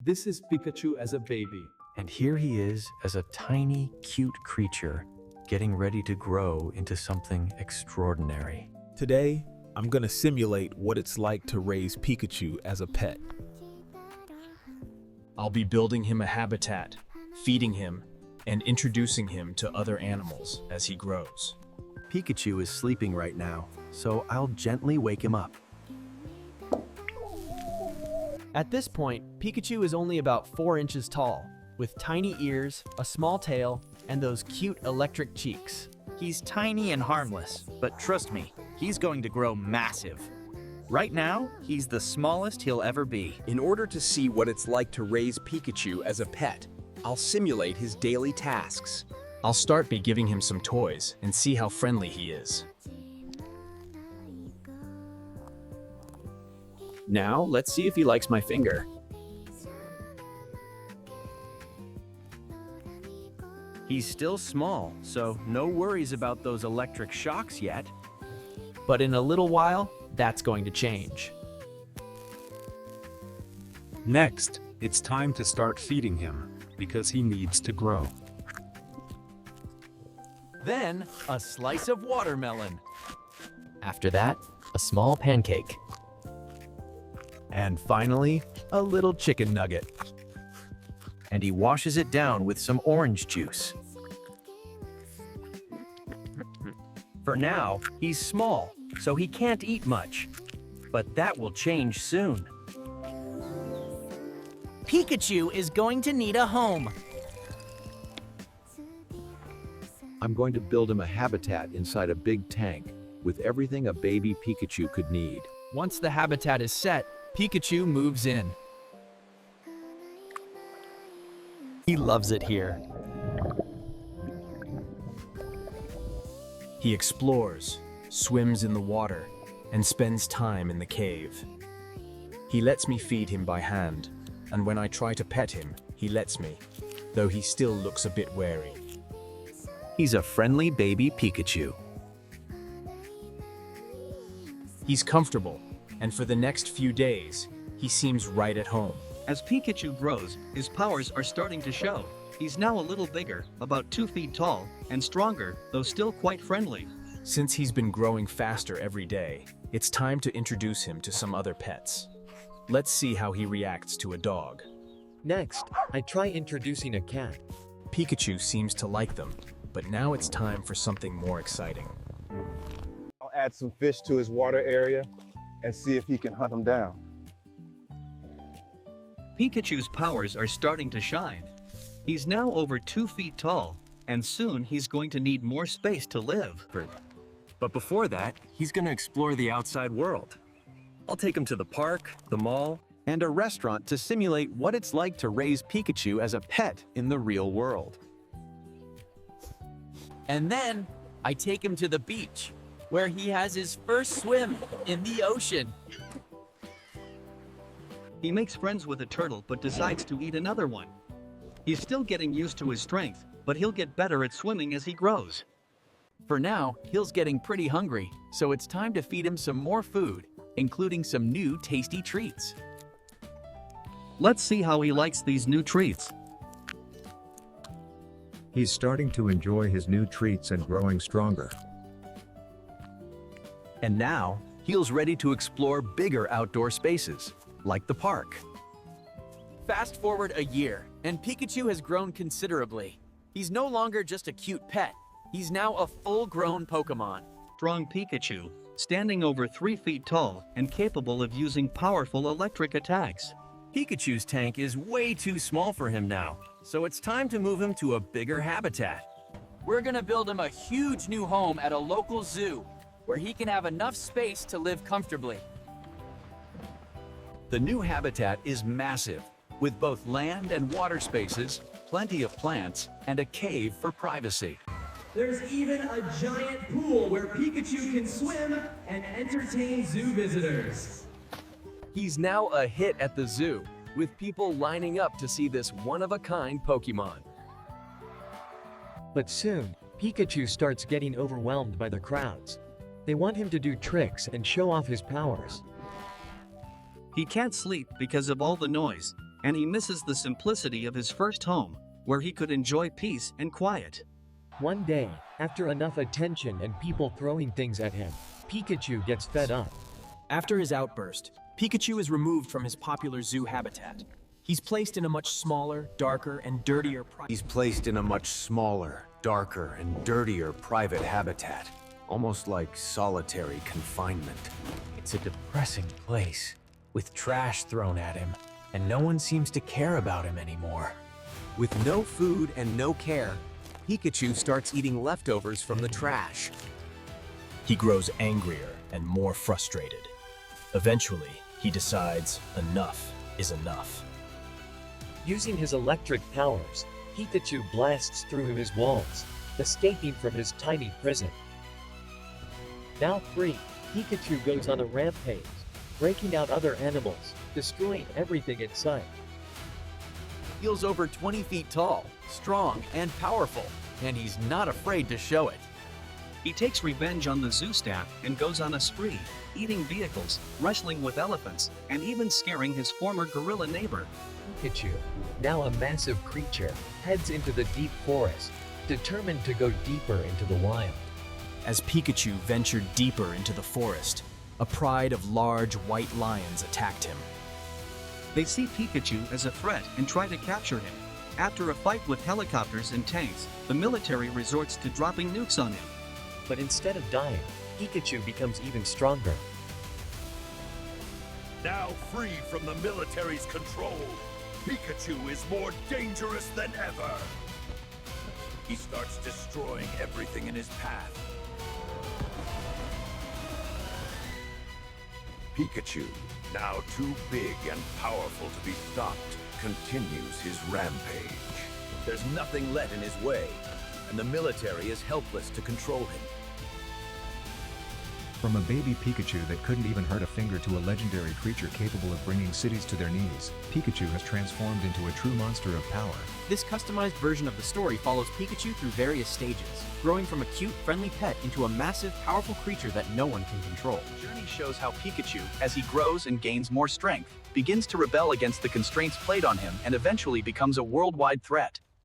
This is Pikachu as a baby. And here he is as a tiny, cute creature, getting ready to grow into something extraordinary. Today, I'm gonna simulate what it's like to raise Pikachu as a pet. I'll be building him a habitat, feeding him, and introducing him to other animals as he grows. Pikachu is sleeping right now, so I'll gently wake him up. At this point, Pikachu is only about 4 inches tall, with tiny ears, a small tail, and those cute electric cheeks. He's tiny and harmless, but trust me, he's going to grow massive. Right now, he's the smallest he'll ever be. In order to see what it's like to raise Pikachu as a pet, I'll simulate his daily tasks. I'll start by giving him some toys and see how friendly he is. Now, let's see if he likes my finger. He's still small, so no worries about those electric shocks yet. But in a little while, that's going to change. Next, it's time to start feeding him, because he needs to grow. Then, a slice of watermelon. After that, a small pancake. And finally, a little chicken nugget. And he washes it down with some orange juice. For now, he's small, so he can't eat much. But that will change soon. Pikachu is going to need a home. I'm going to build him a habitat inside a big tank with everything a baby Pikachu could need. Once the habitat is set, Pikachu moves in. He loves it here. He explores, swims in the water, and spends time in the cave. He lets me feed him by hand, and when I try to pet him, he lets me, though he still looks a bit wary. He's a friendly baby Pikachu. He's comfortable, and for the next few days, he seems right at home. As Pikachu grows, his powers are starting to show. He's now a little bigger, about 2 feet tall, and stronger, though still quite friendly. Since he's been growing faster every day, it's time to introduce him to some other pets. Let's see how he reacts to a dog. Next, I try introducing a cat. Pikachu seems to like them, but now it's time for something more exciting. I'll add some fish to his water area and see if he can hunt them down. Pikachu's powers are starting to shine. He's now over 2 feet tall, and soon he's going to need more space to live. But before that, he's going to explore the outside world. I'll take him to the park, the mall, and a restaurant to simulate what it's like to raise Pikachu as a pet in the real world. And then, I take him to the beach, where he has his first swim in the ocean. He makes friends with a turtle but decides to eat another one. He's still getting used to his strength, but he'll get better at swimming as he grows. For now, he's getting pretty hungry, so it's time to feed him some more food, including some new tasty treats. Let's see how he likes these new treats. He's starting to enjoy his new treats and growing stronger. And now, he's ready to explore bigger outdoor spaces, like the park. Fast forward a year, and Pikachu has grown considerably. He's no longer just a cute pet. He's now a full-grown Pokémon. Strong Pikachu, standing over 3 feet tall and capable of using powerful electric attacks. Pikachu's tank is way too small for him now, so it's time to move him to a bigger habitat. We're gonna build him a huge new home at a local zoo, where he can have enough space to live comfortably. The new habitat is massive, with both land and water spaces, plenty of plants, and a cave for privacy. There's even a giant pool where Pikachu can swim and entertain zoo visitors. He's now a hit at the zoo, with people lining up to see this one-of-a-kind Pokémon. But soon, Pikachu starts getting overwhelmed by the crowds. They want him to do tricks and show off his powers. He can't sleep because of all the noise. and he misses the simplicity of his first home, where he could enjoy peace and quiet. One day, after enough attention and people throwing things at him, Pikachu gets fed up. After his outburst, Pikachu is removed from his popular zoo habitat. He's placed in a much smaller, darker, and dirtier private habitat, almost like solitary confinement. It's a depressing place, with trash thrown at him, and no one seems to care about him anymore. With no food and no care, Pikachu starts eating leftovers from the trash. He grows angrier and more frustrated. Eventually, he decides enough is enough. Using his electric powers, Pikachu blasts through his walls, escaping from his tiny prison. Now free, Pikachu goes on a rampage, breaking out other animals, destroying everything in sight. Feels over 20 feet tall, strong, and powerful, and he's not afraid to show it. He takes revenge on the zoo staff and goes on a spree, eating vehicles, wrestling with elephants, and even scaring his former gorilla neighbor. Pikachu, now a massive creature, heads into the deep forest, determined to go deeper into the wild. As Pikachu ventured deeper into the forest, a pride of large white lions attacked him. They see Pikachu as a threat and try to capture him. After a fight with helicopters and tanks, the military resorts to dropping nukes on him. But instead of dying, Pikachu becomes even stronger. Now free from the military's control, Pikachu is more dangerous than ever. He starts destroying everything in his path. Pikachu, now too big and powerful to be stopped, continues his rampage. There's nothing let in his way, and the military is helpless to control him. From a baby Pikachu that couldn't even hurt a finger to a legendary creature capable of bringing cities to their knees, Pikachu has transformed into a true monster of power. This customized version of the story follows Pikachu through various stages, growing from a cute, friendly pet into a massive, powerful creature that no one can control. The journey shows how Pikachu, as he grows and gains more strength, begins to rebel against the constraints played on him and eventually becomes a worldwide threat.